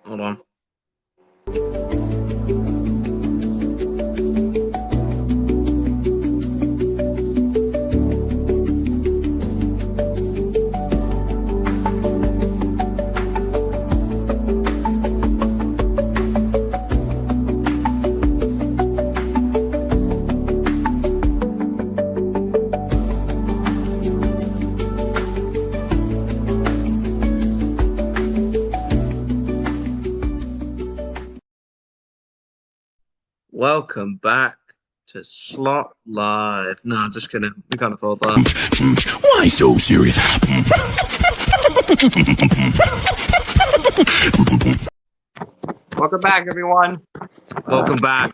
Hold on. Welcome back to Slot Live. No, just kidding. We kind of thought that. Why so serious? Welcome back, everyone. Welcome back.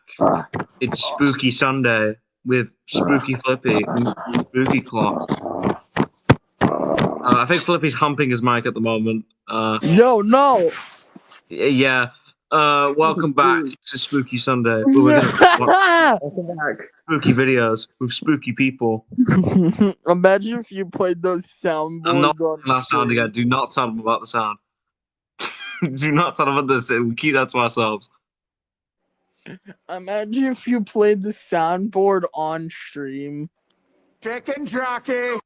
It's Spooky Sunday with Spooky Flippy and Spooky Clock. I think Flippy's humping his mic at the moment. No. Yeah. Welcome back to Spooky Sunday. Where we're gonna watch Welcome back. spooky videos with spooky people. Imagine if you played those soundboards I'm not on that sound stream. again. Do not tell them about the sound. Do not tell them about this. We keep that to ourselves. Imagine if you played the soundboard on stream. Chicken jockey.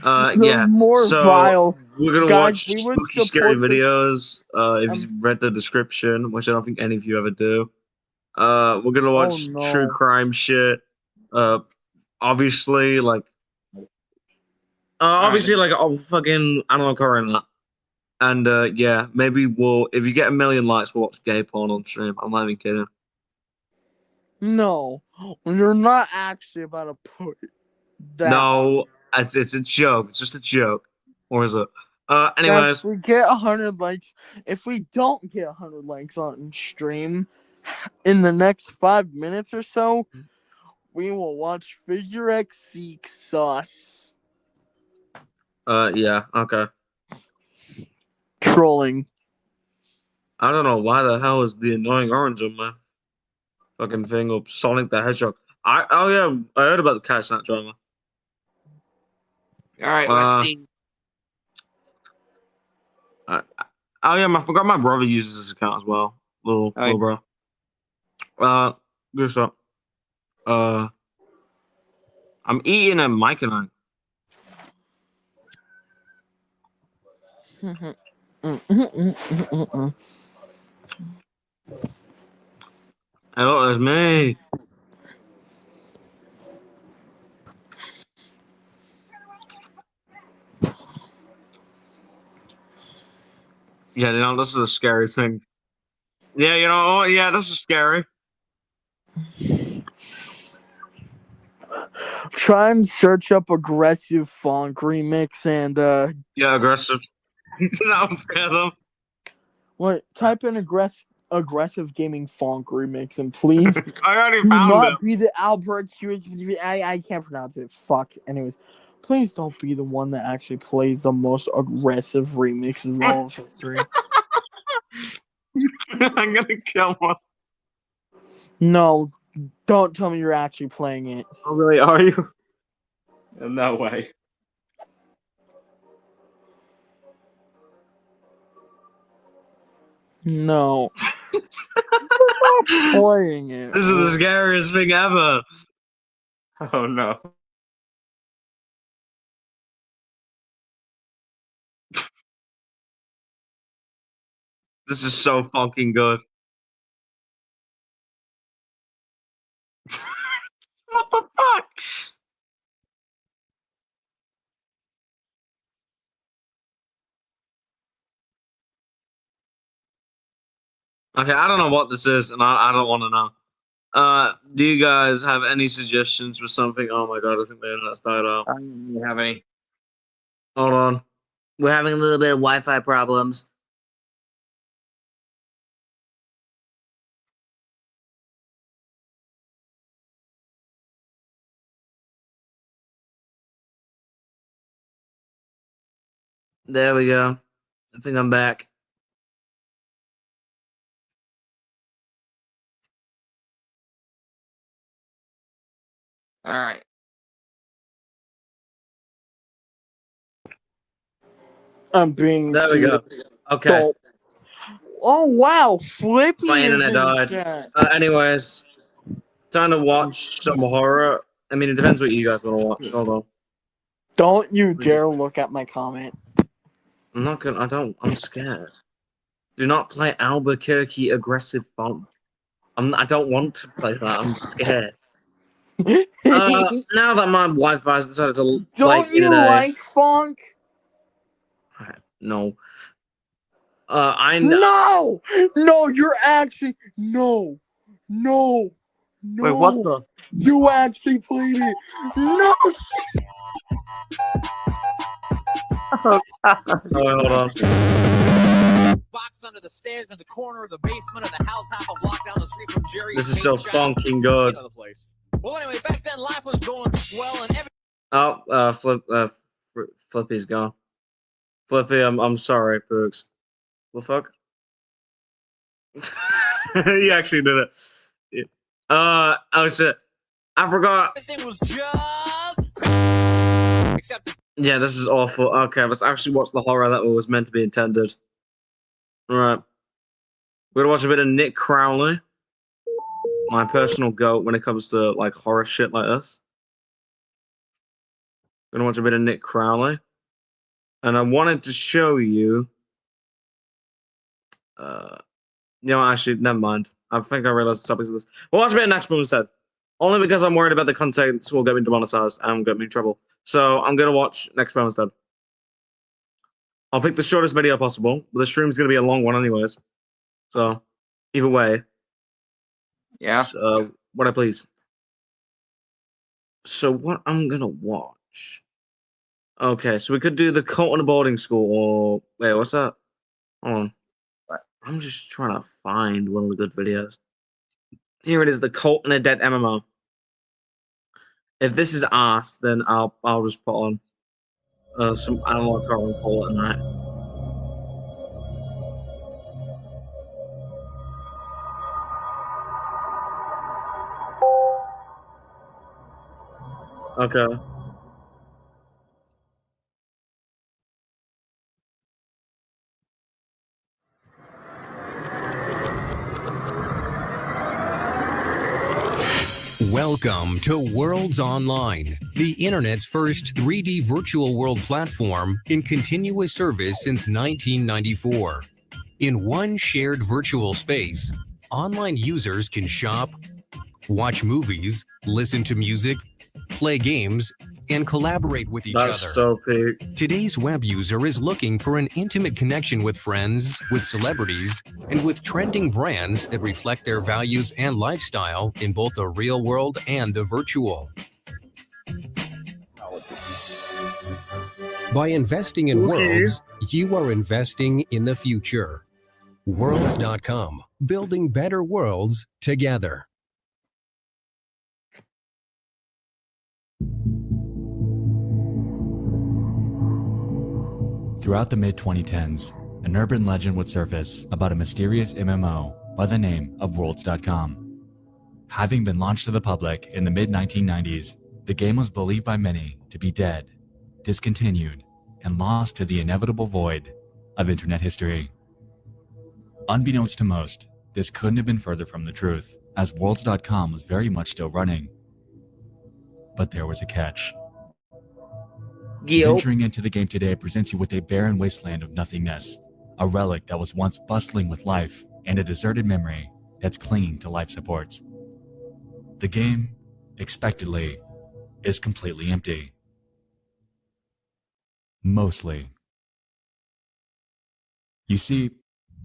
Yeah. More So vile. we're gonna Guys, watch we would spooky, scary support this- videos. If you've read the description, which I don't think any of you ever do. We're gonna watch no. true crime shit. Obviously, like fucking animal horror and that. And yeah, maybe if you get 1 million likes, we'll watch gay porn on stream. I'm not even kidding. No. You're not actually about to put that. No, it's a joke. It's just a joke. Or is it? Guys, Anyways, if we get 100 likes, if we don't get 100 likes on stream in the next 5 minutes or so, we will watch Figure X Seek Sauce. yeah, okay. Trolling. I don't know why the hell is the annoying orange on my fucking thing of Sonic the Hedgehog. I heard about the cat snap drama. All right, let's see. I forgot my brother uses this account as well. Little bro. Good stuff. I'm eating a Mike and I. Hello, it's me. Yeah, this is a scary thing. Yeah, yeah, this is scary. Try and search up aggressive funk remix and Yeah, aggressive. That was scared them. what? Type in aggressive gaming funk remix and please I already do found not it. be the Albert. I can't pronounce it. Fuck. Anyways, please don't be the one that actually plays the most aggressive remix in all of history. I'm gonna kill myself. No, don't tell me you're actually playing it. Oh, really? Are you? No way. No. I'm not playing it. This is the scariest thing ever. Oh no. This is so fucking good. What the fuck? Okay, I don't know what this is, and I don't want to know. Do you guys have any suggestions for something? Oh my god, I think the internet's died out. I don't really have any. Hold on. We're having a little bit of Wi-Fi problems. There we go. I think I'm back. All right. I'm being There we go. serious. Okay. Oh wow, Flippy My is internet in died. chat. Anyways, time to watch some horror. I mean, it depends what you guys want to watch. Hold on. Don't you dare look at my comment. I'm not gonna. I'm scared. Do not play Albuquerque aggressive funk. I don't want to play that. I'm scared. Now that my Wi-Fi's decided to play Don't you today. like funk? No. No, you're actually no. Wait, what the? You actually played it. No. Hold on. Box under the stairs in the corner of the basement of the house half a block down the street from Jerry's. This is so shop. funking good. You know the place. Well, anyway, back then life was going swell and every. Flippy's gone. Flippy, I'm sorry, Boogs. The fuck? He actually did it. Yeah. Oh shit. I forgot. Everything was just. Except. Yeah, this is awful. Okay, let's actually watch the horror that was meant to be intended. Alright. We're gonna watch a bit of Nick Crowley. My personal goat when it comes to like horror shit like this. Gonna watch a bit of Nick Crowley. And I wanted to show you actually, never mind. I think I realized the topics of this. We'll watch a bit of next one instead. Only because I'm worried about the content will get me demonetized and get me in trouble. So I'm gonna watch next one instead. I'll pick the shortest video possible, but the stream's gonna be a long one anyways. So either way. Yeah. What I please. So what I'm gonna watch. Okay, so we could do the Cult in a Boarding School or wait, what's that? Hold on. I'm just trying to find one of the good videos. Here it is, the Cult in a Dead MMO. If this is ass, then I'll just put on some Animal Horror and call it a night. Okay. Welcome to Worlds Online, the internet's first 3D virtual world platform in continuous service since 1994. In one shared virtual space, online users can shop, watch movies, listen to music, play games, and collaborate with each That's other. so big. Today's web user is looking for an intimate connection with friends, with celebrities, and with trending brands that reflect their values and lifestyle in both the real world and the virtual. By investing in Worlds, you are investing in the future. Worlds.com, building better worlds together. Throughout the mid-2010s, an urban legend would surface about a mysterious MMO by the name of Worlds.com. Having been launched to the public in the mid-1990s, the game was believed by many to be dead, discontinued, and lost to the inevitable void of internet history. Unbeknownst to most, this couldn't have been further from the truth, as Worlds.com was very much still running. But there was a catch. Venturing into the game today presents you with a barren wasteland of nothingness, a relic that was once bustling with life, and a deserted memory that's clinging to life supports. The game, expectedly, is completely empty. Mostly. You see,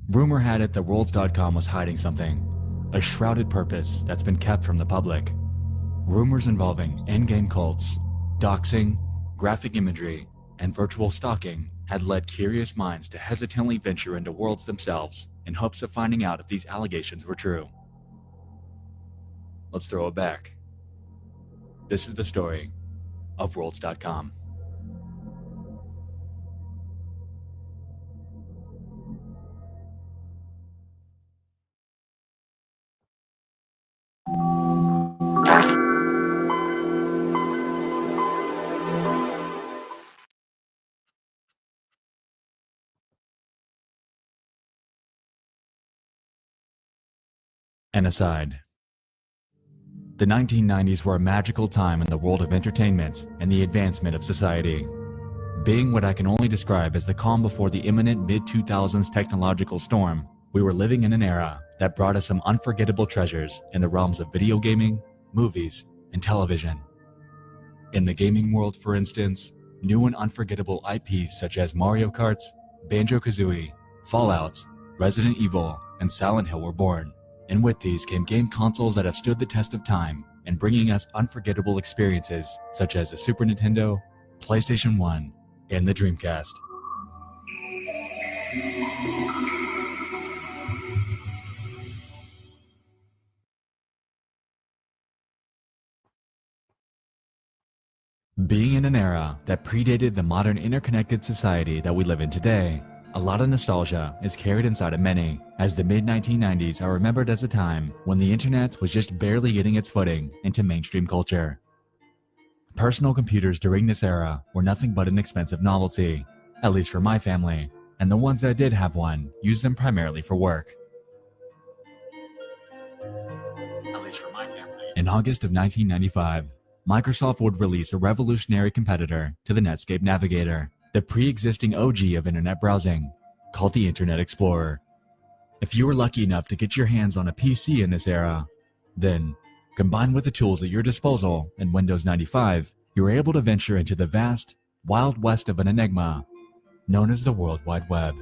rumor had it that Worlds.com was hiding something, a shrouded purpose that's been kept from the public. Rumors involving in-game cults, doxing, graphic imagery, and virtual stalking had led curious minds to hesitantly venture into Worlds themselves in hopes of finding out if these allegations were true. Let's throw it back. This is the story of Worlds.com. and aside. The 1990s were a magical time in the world of entertainment and the advancement of society. Being what I can only describe as the calm before the imminent mid-2000s technological storm, we were living in an era that brought us some unforgettable treasures in the realms of video gaming, movies, and television. In the gaming world, for instance, new and unforgettable IPs such as Mario Kart, Banjo-Kazooie, Fallout, Resident Evil, and Silent Hill were born. And with these came game consoles that have stood the test of time and bringing us unforgettable experiences such as the Super Nintendo, PlayStation 1, and the Dreamcast. Being in an era that predated the modern interconnected society that we live in today, a lot of nostalgia is carried inside of many, as the mid-1990s are remembered as a time when the internet was just barely getting its footing into mainstream culture. Personal computers during this era were nothing but an expensive novelty, at least for my family, and the ones that did have one used them primarily for work. In August of 1995, Microsoft would release a revolutionary competitor to the Netscape Navigator, the pre-existing OG of internet browsing, called the Internet Explorer. If you were lucky enough to get your hands on a PC in this era, then, combined with the tools at your disposal in Windows 95, you were able to venture into the vast, wild west of an enigma known as the World Wide Web.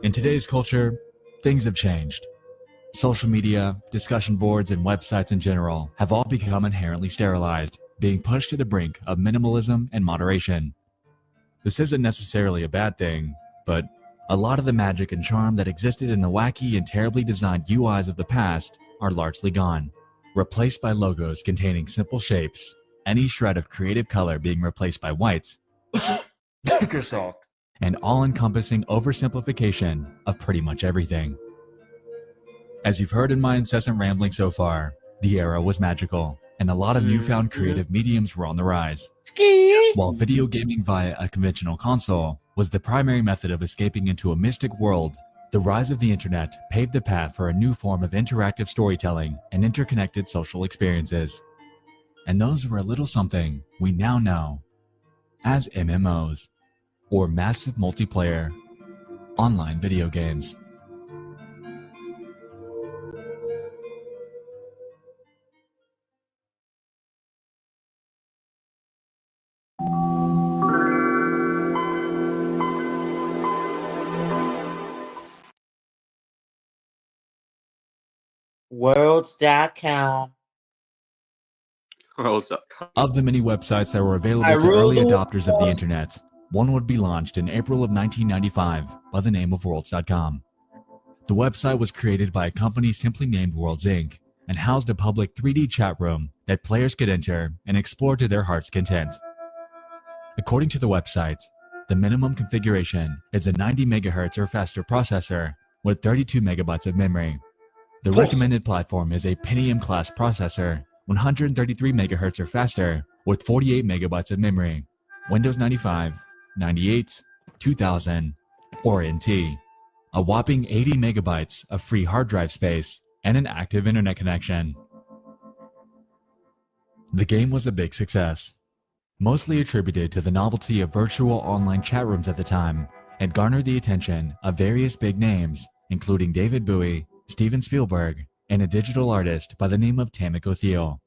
In today's culture, things have changed. Social media, discussion boards, and websites in general have all become inherently sterilized, being pushed to the brink of minimalism and moderation. This isn't necessarily a bad thing, but a lot of the magic and charm that existed in the wacky and terribly designed UIs of the past are largely gone, replaced by logos containing simple shapes, any shred of creative color being replaced by white, Microsoft, and all-encompassing oversimplification of pretty much everything. As you've heard in my incessant rambling so far, the era was magical, and a lot of newfound creative mediums were on the rise. While video gaming via a conventional console was the primary method of escaping into a mystic world, the rise of the internet paved the path for a new form of interactive storytelling and interconnected social experiences. And those were a little something we now know as MMOs, or massive multiplayer online video games. Worlds.com. Worlds.com. Of the many websites that were I available to rule early the adopters of the world. internet, one would be launched in April of 1995 by the name of Worlds.com. The website was created by a company simply named Worlds Inc. and housed a public 3D chat room that players could enter and explore to their heart's content. According to the website, the minimum configuration is a 90 MHz or faster processor with 32 megabytes of memory. The recommended platform is a Pentium-class processor, 133 MHz or faster, with 48 megabytes of memory, Windows 95, 98, 2000, or NT, a whopping 80 megabytes of free hard drive space, and an active internet connection. The game was a big success, mostly attributed to the novelty of virtual online chat rooms at the time, and garnered the attention of various big names, including David Bowie, Steven Spielberg, and a digital artist by the name of Tamiko Thiel.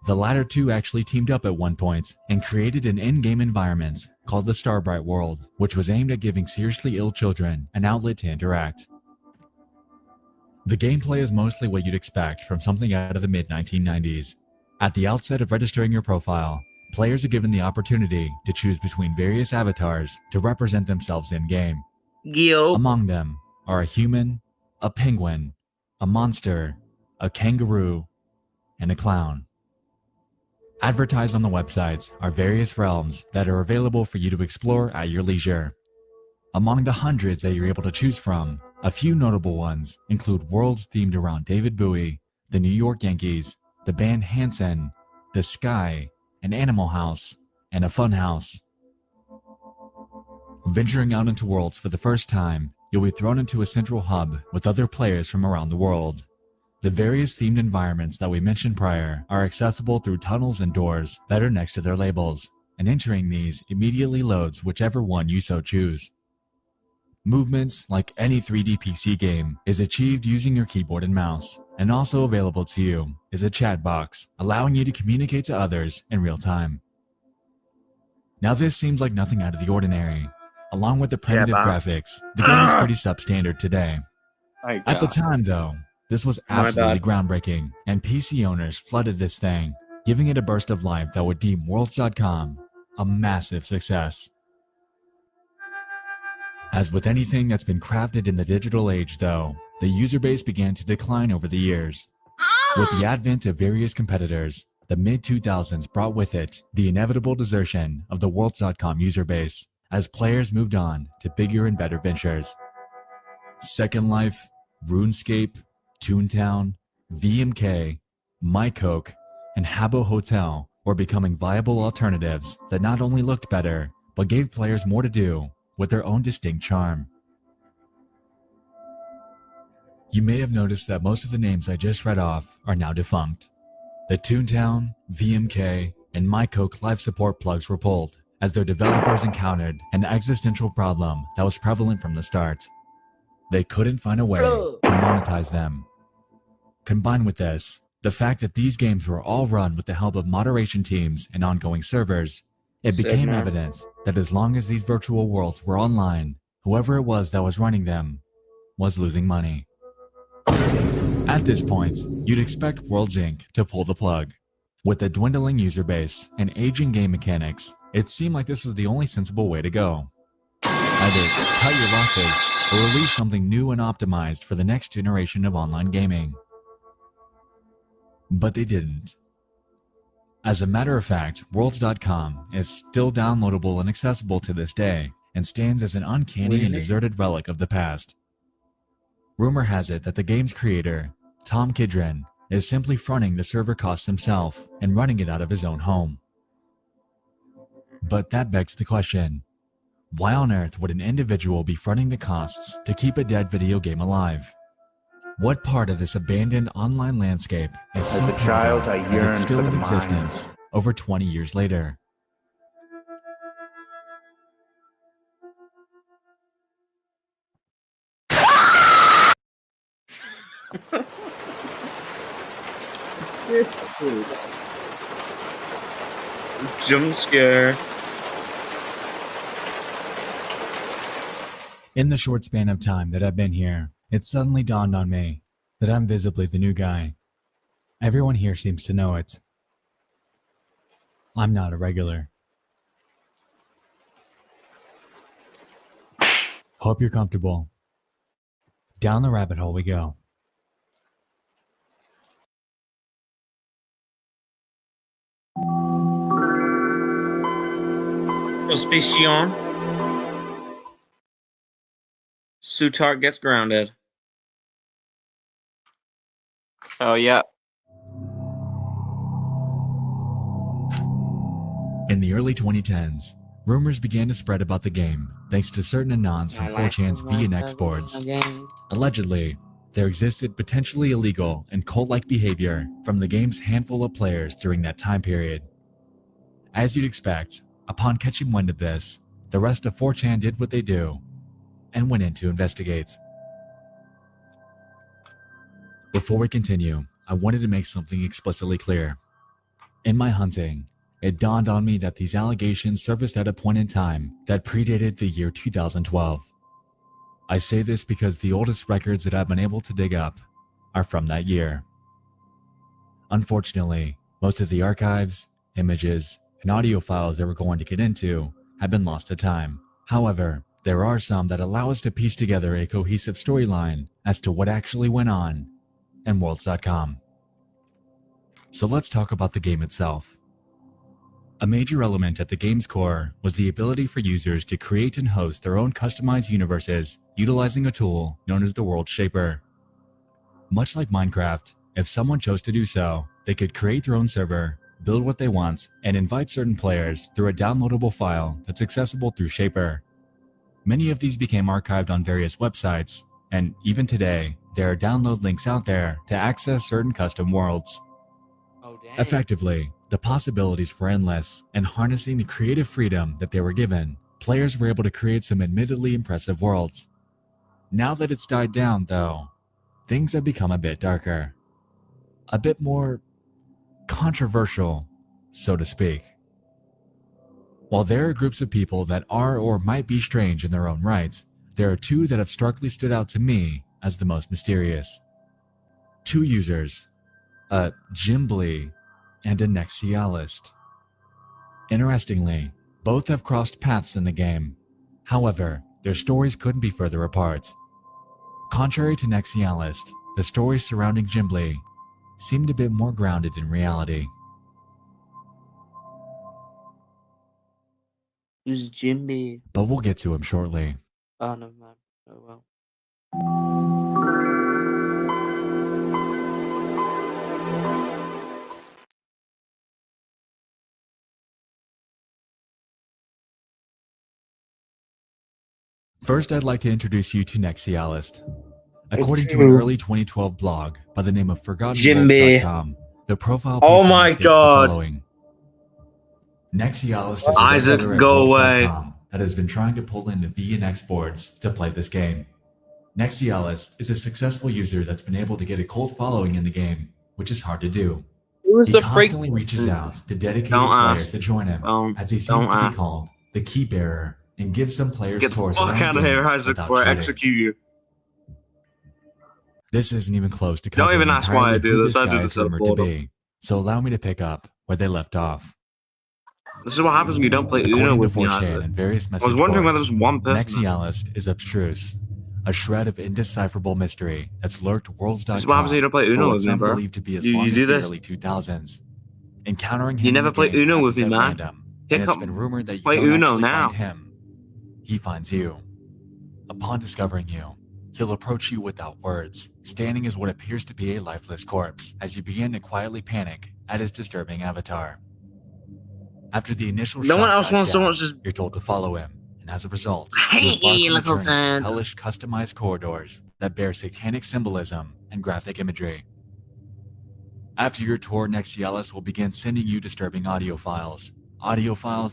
The latter two actually teamed up at one point and created an in-game environment called the Starbright World, which was aimed at giving seriously ill children an outlet to interact. The gameplay is mostly what you'd expect from something out of the mid-1990s. At the outset of registering your profile, players are given the opportunity to choose between various avatars to represent themselves in-game. Among them are a human, a penguin, a monster, a kangaroo, and a clown. Advertised on the websites are various realms that are available for you to explore at your leisure. Among the hundreds that you're able to choose from, a few notable ones include worlds themed around David Bowie, the New York Yankees, the band Hanson, the sky, an animal house, and a fun house. Venturing out into worlds for the first time, you'll be thrown into a central hub with other players from around the world. The various themed environments that we mentioned prior are accessible through tunnels and doors that are next to their labels, and entering these immediately loads whichever one you so choose. Movements, like any 3D PC game, is achieved using your keyboard and mouse, and also available to you is a chat box, allowing you to communicate to others in real time. Now this seems like nothing out of the ordinary. Along with the primitive graphics, the game is pretty substandard today. At the time though, this was absolutely groundbreaking, and PC owners flooded this thing, giving it a burst of life that would deem Worlds.com a massive success. As with anything that's been crafted in the digital age though, the user base began to decline over the years. With the advent of various competitors, the mid-2000s brought with it the inevitable desertion of the Worlds.com user base as players moved on to bigger and better ventures. Second Life, RuneScape, Toontown, VMK, MyCoke, and Habbo Hotel were becoming viable alternatives that not only looked better, but gave players more to do with their own distinct charm. You may have noticed that most of the names I just read off are now defunct. The Toontown, VMK, and MyCoke live support plugs were pulled as their developers encountered an existential problem that was prevalent from the start. They couldn't find a way to monetize them. Combined with this, the fact that these games were all run with the help of moderation teams and ongoing servers, it became evident that as long as these virtual worlds were online, whoever it was that was running them was losing money. At this point, you'd expect Worlds Inc. to pull the plug. With the dwindling user base and aging game mechanics, it seemed like this was the only sensible way to go. Either cut your losses or release something new and optimized for the next generation of online gaming. But they didn't. As a matter of fact, Worlds.com is still downloadable and accessible to this day, and stands as an uncanny and deserted relic of the past. Rumor has it that the game's creator, Tom Kidron, is simply fronting the server costs himself and running it out of his own home. But that begs the question, why on earth would an individual be fronting the costs to keep a dead video game alive? What part of this abandoned online landscape is so pivotal that it's still in existence over 20 years later? Jump scare. In the short span of time that I've been here, it suddenly dawned on me that I'm visibly the new guy. Everyone here seems to know it. I'm not a regular. Hope you're comfortable. Down the rabbit hole we go. Suspicion. Sutart gets grounded. Oh yeah. In the early 2010s, rumors began to spread about the game thanks to certain anons from 4chan's VNX boards. Allegedly, there existed potentially illegal and cult-like behavior from the game's handful of players during that time period. As you'd expect, upon catching wind of this, the rest of 4chan did what they do and went in to investigate. Before we continue, I wanted to make something explicitly clear. In my hunting, it dawned on me that these allegations surfaced at a point in time that predated the year 2012. I say this because the oldest records that I've been able to dig up are from that year. Unfortunately, most of the archives, images, and audio files that we're going to get into have been lost to time. However, there are some that allow us to piece together a cohesive storyline as to what actually went on in Worlds.com. So let's talk about the game itself. A major element at the game's core was the ability for users to create and host their own customized universes utilizing a tool known as the World Shaper. Much like Minecraft, if someone chose to do so, they could create their own server, build what they want, and invite certain players through a downloadable file that's accessible through Shaper. Many of these became archived on various websites, and even today, there are download links out there to access certain custom worlds. Oh, dang. Effectively, the possibilities were endless, and harnessing the creative freedom that they were given, players were able to create some admittedly impressive worlds. Now that it's died down, though, things have become a bit darker. A bit more controversial, so to speak. While there are groups of people that are or might be strange in their own right, there are two that have starkly stood out to me as the most mysterious. Two users, a Gimbly and a Nexialist. Interestingly, both have crossed paths in the game. However, their stories couldn't be further apart. Contrary to Nexialist, the stories surrounding Gimbly seemed a bit more grounded in reality. Who's Jimmy? But we'll get to him shortly. Oh, never mind. Oh, well. First, I'd like to introduce you to Nexialist. According to an early 2012 blog by the name of ForgottenWorlds.com, the profile piece Oh my states God. the following. Nexialist is a Isaac, web go away. Worlds.com that has been trying to pull in the V and X boards to play this game. Nexialist is a successful user that's been able to get a cult following in the game, which is hard to do. Who's He the freak? constantly reaches out to dedicated Don't players ask. to join him, Don't- as he seems don't to be ask. called the key bearer, and gives some players Get the tours fuck around out the of game here, Isaac, without before I cheating. execute you. This isn't even close to Don't covering even ask why I entirely do who this. I guy do is this out of rumored to boredom. be, so allow me to pick up where they left off. This is what happens when you don't play Uno According to with me, 4chan Isaac. and various I message was wondering whether boards, there's one person. Nexialist is abstruse, a shred of indecipherable mystery that's lurked Worlds.com This is what happens when you don't play for Uno what with me, some bro. believe to be as You long as do the this. early 2000s. Encountering him You in never the play game Uno happens with me, at man. random, Pick and it's up- been rumored that you play don't Uno actually now. find him. He finds you. Upon discovering you, he'll approach you without words, standing as what appears to be a lifeless corpse as you begin to quietly panic at his disturbing avatar. After the initial No shock one else dies wants so down, much as- you're told to follow him, and as a result, Hey, you embark on a little journey son. of hellish customized corridors that bear satanic symbolism and graphic imagery. After your tour, Nexialist will begin sending you disturbing audio files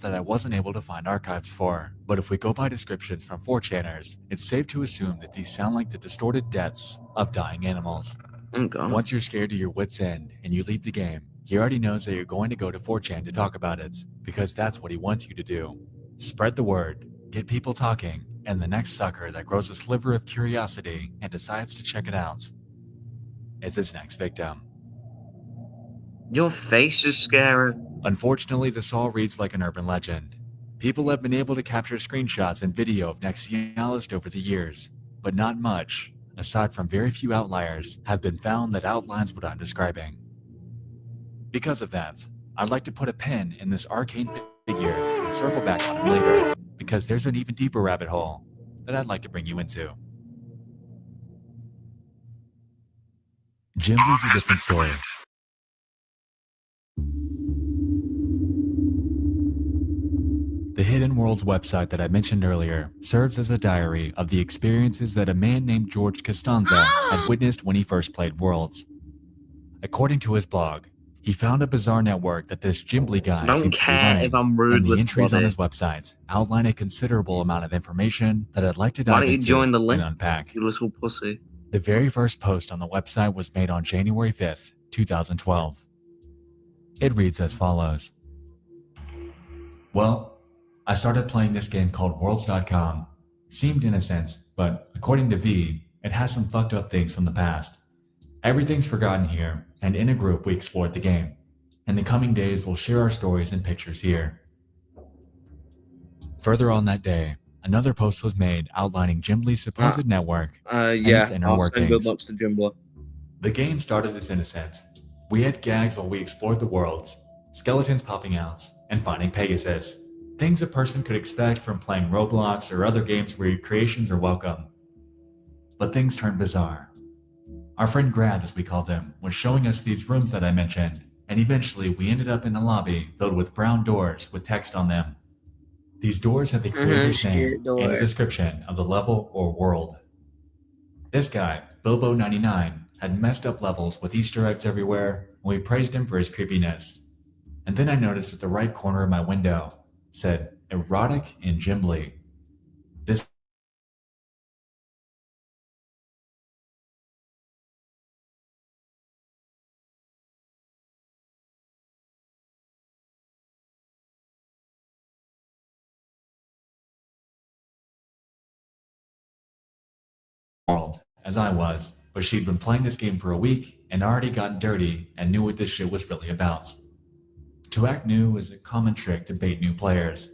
that I wasn't able to find archives for. But if we go by descriptions from 4chaners, it's safe to assume that these sound like the distorted deaths of dying animals. Oh, God. Once you're scared to your wits' end and you leave the game, he already knows that you're going to go to 4chan to talk about it, because that's what he wants you to do. Spread the word, get people talking, and the next sucker that grows a sliver of curiosity and decides to check it out is his next victim. Your face is scary. Unfortunately, this all reads like an urban legend. People have been able to capture screenshots and video of Nexialist over the years, but not much, aside from very few outliers, have been found that outlines what I'm describing. Because of that, I'd like to put a pin in this arcane figure and circle back on him later, because there's an even deeper rabbit hole that I'd like to bring you into. Gimbly's a different story. The Hidden Worlds website that I mentioned earlier serves as a diary of the experiences that a man named George Costanza had witnessed when he first played Worlds. According to his blog, he found a bizarre network that this Gimbly guy I don't seems to be care running, if I'm rude and the with entries on body. his website outline a considerable amount of information that I'd like to Why dive don't you into join the link, and unpack. you little pussy? The very first post on the website was made on January 5th, 2012. It reads as follows. Well, I started playing this game called Worlds.com. Seemed innocent, but according to V, it has some fucked up things from the past. Everything's forgotten here, and in a group we explored the game. In the coming days, we'll share our stories and pictures here. Further on that day, another post was made outlining Gimbly's supposed network and Yeah, its inner I'll send good workings. looks to Jimbler. The game started as innocent. We had gags while we explored the worlds, skeletons popping out, and finding Pegasus. Things a person could expect from playing Roblox or other games where your creations are welcome. But things turned bizarre. Our friend Grad, as we called him, was showing us these rooms that I mentioned, and eventually we ended up in a lobby filled with brown doors with text on them. These doors had the creator's Shit name and door. a description of the level or world. This guy, Bilbo99, had messed up levels with Easter eggs everywhere, and we praised him for his creepiness. And then I noticed at the right corner of my window said erotic in Gimbly. This world, as I was, but she'd been playing this game for a week and already gotten dirty and knew what this shit was really about. To act new is a common trick to bait new players.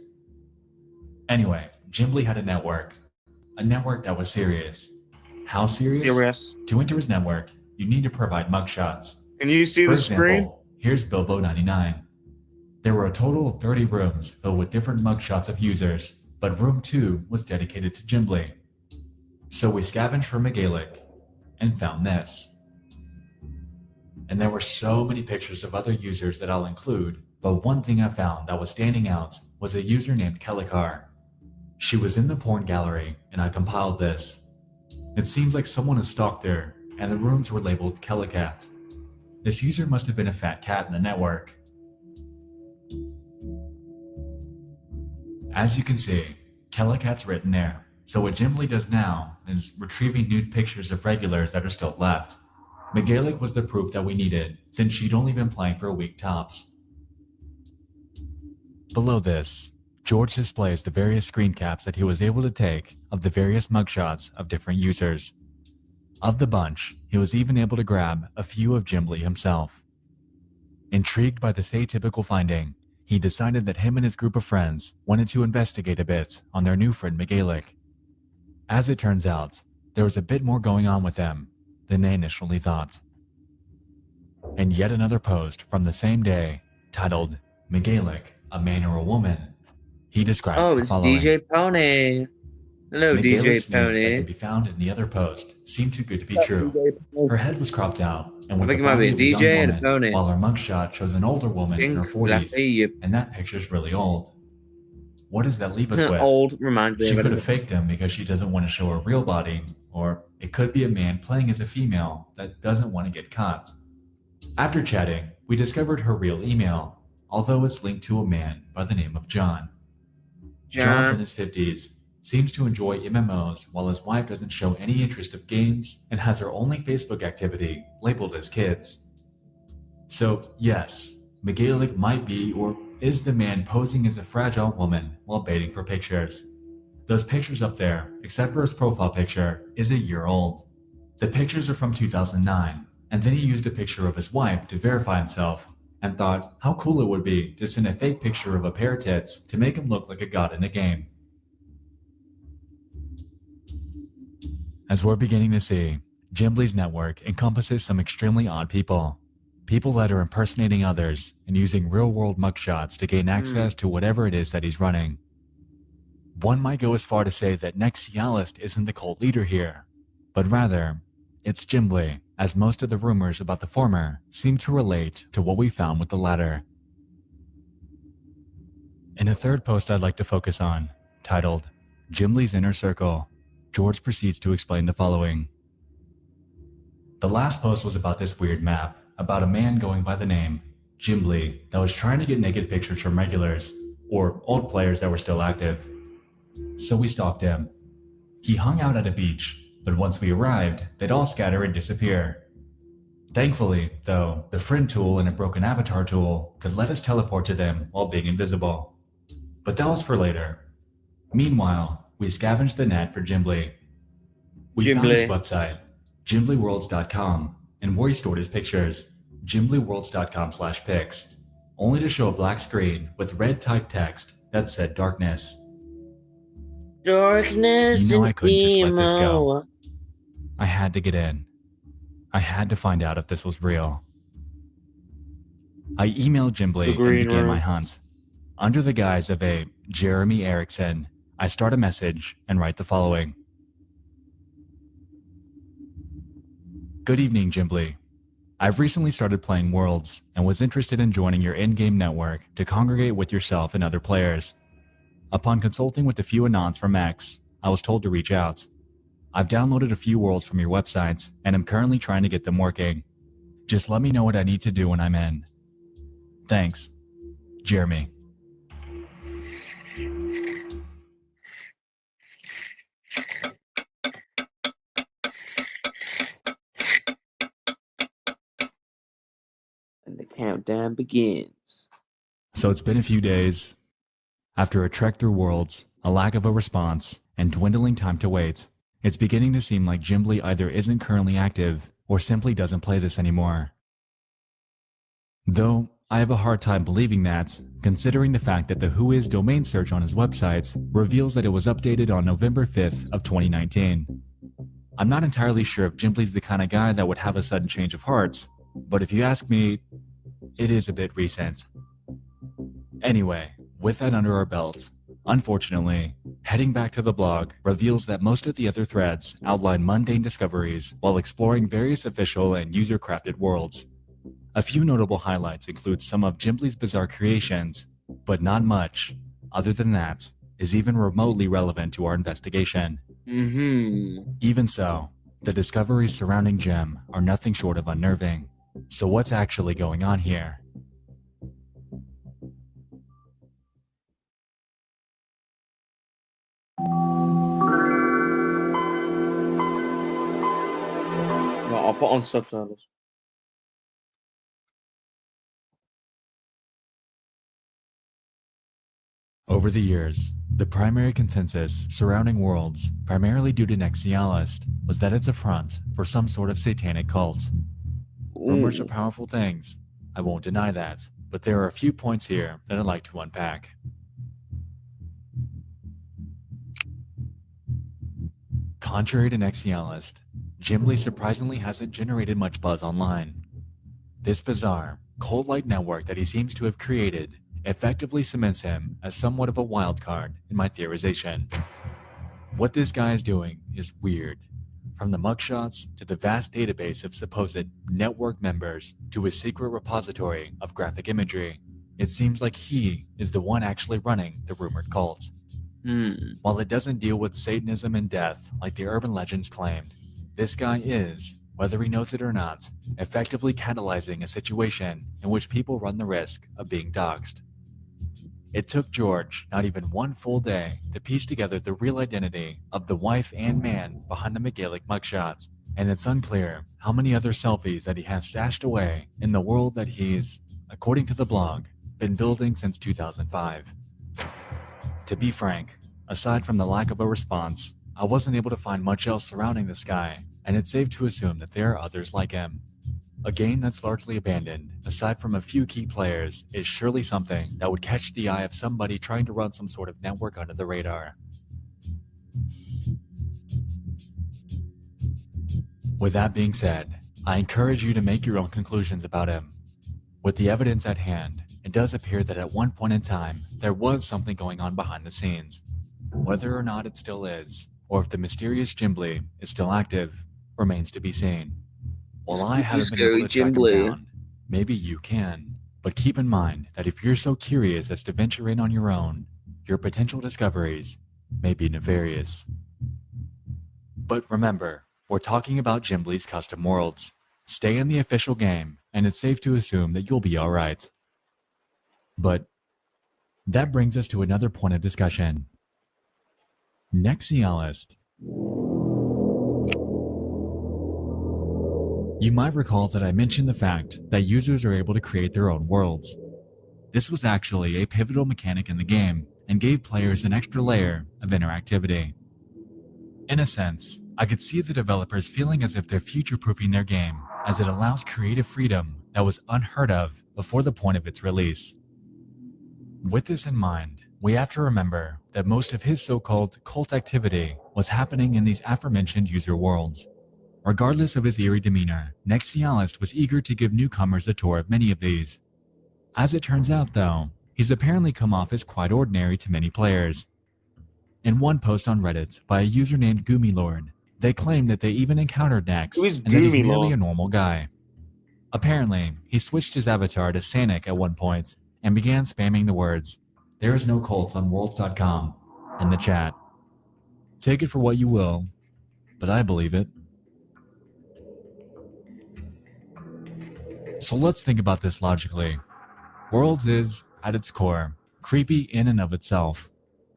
Anyway, Gimbly had a network that was serious. How serious? Serious. To enter his network, you need to provide mugshots. Can you see For the screen? example, here's Bilbo99. There were a total of 30 rooms filled with different mugshots of users, but room 2 was dedicated to Gimbly. So we scavenged for Megalic and found this. And there were so many pictures of other users that I'll include, but one thing I found that was standing out was a user named Kelikar. She was in the porn gallery, and I compiled this. It seems like someone has stalked her, and the rooms were labeled Kelicat. This user must have been a fat cat in the network. As you can see, Kelikat's written there, so what Gimbly does now is retrieving nude pictures of regulars that are still left. Megalic was the proof that we needed, since she'd only been playing for a week tops. Below this, George displays the various screen caps that he was able to take of the various mugshots of different users. Of the bunch, he was even able to grab a few of Gimbly himself. Intrigued by this atypical finding, he decided that him and his group of friends wanted to investigate a bit on their new friend Megalic. As it turns out, there was a bit more going on with him than they initially thought. And yet another post from the same day, titled Megalic, a man or a woman, he describes Oh, the it's following. DJ Pony. Hello, DJ Megalic's news that Pony. can be found in the other post seemed too good to be true. Her head was cropped out, and with think the it might be body a of a DJ young and a woman, pony. while her mugshot shows an older woman in her Pink, 40s, fluffy, and that picture's really old. What does that leave us with? old reminds me She of could have it. faked him because she doesn't want to show her real body, or it could be a man playing as a female that doesn't want to get caught. After chatting, we discovered her real email, although it's linked to a man by the name of John. John's in his 50s, seems to enjoy MMOs while his wife doesn't show any interest of games and has her only Facebook activity labeled as kids. So yes, Megalic might be or is the man posing as a fragile woman while baiting for pictures. Those pictures up there, except for his profile picture, is a year old. The pictures are from 2009, and then he used a picture of his wife to verify himself and thought how cool it would be to send a fake picture of a pair of tits to make him look like a god in a game. As we're beginning to see, Gimbly's network encompasses some extremely odd people. People that are impersonating others and using real-world mugshots to gain access to whatever it is that he's running. One might go as far to say that Nexialist isn't the cult leader here, but rather, it's Gimbly, as most of the rumors about the former seem to relate to what we found with the latter. In a third post I'd like to focus on, titled Gimbly's Inner Circle, George proceeds to explain the following. The last post was about this weird map, about a man going by the name Gimbly that was trying to get naked pictures from regulars, or old players that were still active. So we stalked him. He hung out at a beach, but once we arrived, they'd all scatter and disappear. Thankfully, though, the friend tool and a broken avatar tool could let us teleport to them while being invisible. But that was for later. Meanwhile, we scavenged the net for Gimbly. We found his website, gimblyworlds.com, and where he stored his pictures, gimblyworlds.com/pics, only to show a black screen with red typed text that said darkness. Darkness You know I and couldn't just let this go. emo. I had to get in. I had to find out if this was real. I emailed Gimbly and began my hunt. Under the guise of a Jeremy Erickson, I start a message and write the following. Good evening, Gimbly. I've recently started playing Worlds and was interested in joining your in-game network to congregate with yourself and other players. Upon consulting with a few anons from X, I was told to reach out. I've downloaded a few worlds from your website and am currently trying to get them working. Just let me know what I need to do when I'm in. Thanks, Jeremy. And the countdown begins. So it's been a few days. After a trek through worlds, a lack of a response, and dwindling time to wait, it's beginning to seem like Gimbly either isn't currently active or simply doesn't play this anymore. Though I have a hard time believing that, considering the fact that the Whois domain search on his website reveals that it was updated on November 5th of 2019. I'm not entirely sure if Gimbly's the kind of guy that would have a sudden change of heart, but if you ask me, it is a bit recent. Anyway, with that under our belt, unfortunately, heading back to the blog reveals that most of the other threads outline mundane discoveries while exploring various official and user-crafted worlds. A few notable highlights include some of Gimbly's bizarre creations, but not much, other than that, is even remotely relevant to our investigation. Even so, the discoveries surrounding Jim are nothing short of unnerving. So what's actually going on here? No, I'll put on subtitles. Over the years, the primary consensus surrounding Worlds, primarily due to Nexialist, was that it's a front for some sort of satanic cult. Rumors are powerful things, I won't deny that, but there are a few points here that I'd like to unpack. Contrary to Nexialist, Gimbly surprisingly hasn't generated much buzz online. This bizarre, cult-like network that he seems to have created effectively cements him as somewhat of a wild card in my theorization. What this guy is doing is weird. From the mugshots to the vast database of supposed network members to his secret repository of graphic imagery, it seems like he is the one actually running the rumored cult. While it doesn't deal with Satanism and death like the urban legends claimed, this guy is, whether he knows it or not, effectively catalyzing a situation in which people run the risk of being doxxed. It took George not even one full day to piece together the real identity of the wife and man behind the McGaelic mugshots, and it's unclear how many other selfies that he has stashed away in the world that he's, according to the blog, been building since 2005. To be frank, aside from the lack of a response, I wasn't able to find much else surrounding this guy, and it's safe to assume that there are others like him. A game that's largely abandoned, aside from a few key players, is surely something that would catch the eye of somebody trying to run some sort of network under the radar. With that being said, I encourage you to make your own conclusions about him. With the evidence at hand, it does appear that at one point in time, there was something going on behind the scenes. Whether or not it still is, or if the mysterious Gimbly is still active, remains to be seen. While I haven't been able to track him down, maybe you can. But keep in mind that if you're so curious as to venture in on your own, your potential discoveries may be nefarious. But remember, we're talking about Gimbly's custom worlds. Stay in the official game, and it's safe to assume that you'll be alright. But that brings us to another point of discussion. Nexialist. You might recall that I mentioned the fact that users are able to create their own worlds. This was actually a pivotal mechanic in the game and gave players an extra layer of interactivity. In a sense, I could see the developers feeling as if they're future-proofing their game, as it allows creative freedom that was unheard of before the point of its release. With this in mind, we have to remember that most of his so-called cult activity was happening in these aforementioned user worlds. Regardless of his eerie demeanor, Nexialist was eager to give newcomers a tour of many of these. As it turns out though, he's apparently come off as quite ordinary to many players. In one post on Reddit by a user named Goomilord, they claim that they even encountered Nex and that he's merely a normal guy. Apparently, he switched his avatar to Sanic at one point and began spamming the words, there is no cult on worlds.com in the chat. Take it for what you will, but I believe it. So let's think about this logically. Worlds is, at its core, creepy in and of itself.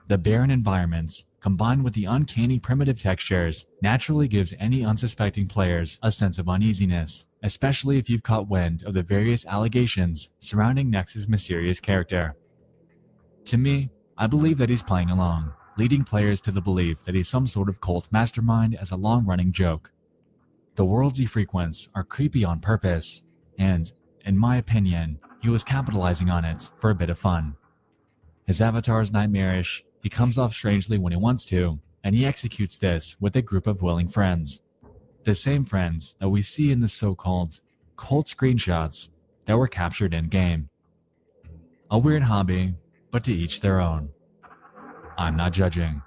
The barren environments, combined with the uncanny primitive textures, naturally gives any unsuspecting players a sense of uneasiness, especially if you've caught wind of the various allegations surrounding Nex's mysterious character. To me, I believe that he's playing along, leading players to the belief that he's some sort of cult mastermind as a long-running joke. The worlds he frequents are creepy on purpose, and, in my opinion, he was capitalizing on it for a bit of fun. His avatar is nightmarish, he comes off strangely when he wants to, and he executes this with a group of willing friends. The same friends that we see in the so-called cult screenshots that were captured in-game. A weird hobby, but to each their own. I'm not judging.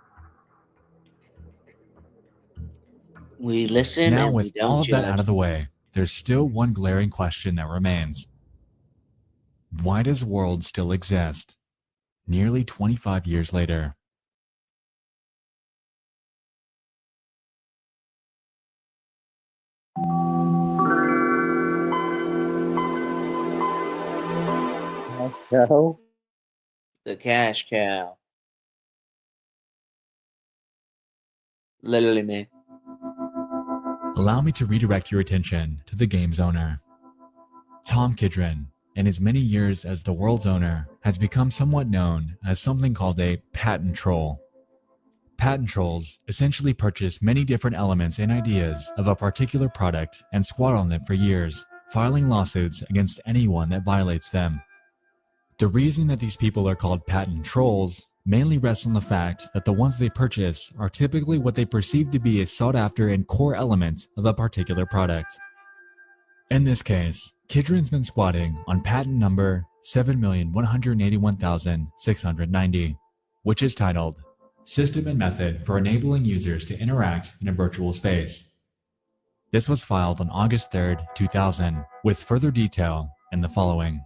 We listen Now, and we with don't all of that out judge. of the way, there's still one glaring question that remains. Why does World still exist? Nearly 25 years later. Cow. The cash cow. Literally me. Allow me to redirect your attention to the game's owner. Tom Kidron, in his many years as the world's owner, has become somewhat known as something called a patent troll. Patent trolls essentially purchase many different elements and ideas of a particular product and squat on them for years, filing lawsuits against anyone that violates them. The reason that these people are called patent trolls mainly rests on the fact that the ones they purchase are typically what they perceive to be a sought-after and core element of a particular product. In this case, Kidron's been squatting on patent number 7,181,690, which is titled System and Method for Enabling Users to Interact in a Virtual Space. This was filed on August 3rd, 2000, with further detail in the following.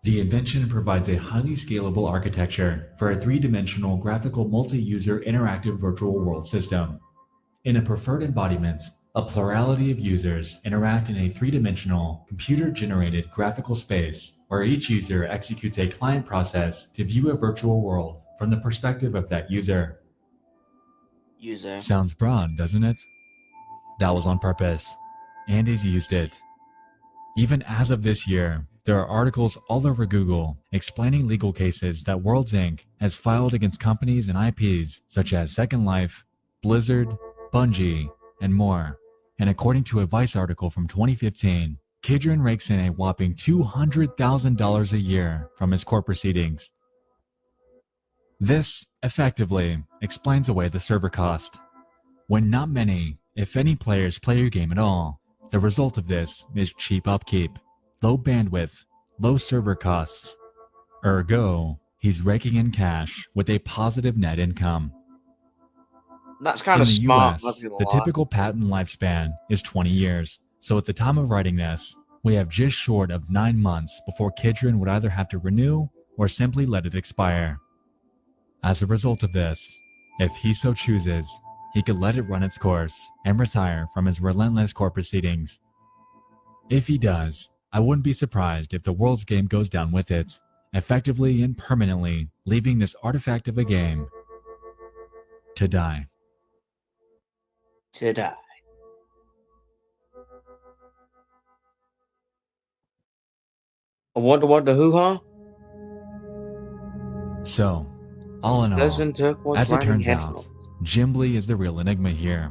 The invention provides a highly scalable architecture for a three-dimensional graphical multi-user interactive virtual world system. In a preferred embodiment, a plurality of users interact in a three-dimensional, computer-generated graphical space where each user executes a client process to view a virtual world from the perspective of that user. Sounds broad, doesn't it? That was on purpose. Andy's used it. Even as of this year, there are articles all over Google explaining legal cases that Worlds Inc. has filed against companies and IPs such as Second Life, Blizzard, Bungie, and more. And according to a Vice article from 2015, Kidron rakes in a whopping $200,000 a year from his court proceedings. This, effectively, explains away the server cost. When not many, if any players play your game at all, the result of this is cheap upkeep, low bandwidth, low server costs. Ergo, he's raking in cash with a positive net income. That's kind In of the smart. US, the typical patent lifespan is 20 years, so at the time of writing this, we have just short of 9 months before Kidron would either have to renew or simply let it expire. As a result of this, if he so chooses, he could let it run its course and retire from his relentless court proceedings. If he does, I wouldn't be surprised if the world's game goes down with it, effectively and permanently leaving this artifact of a game to die. To die. I wonder what the hoo-ha? So, all in all, Person took what's as it riding turns out, headphones. Jimbly is the real enigma here.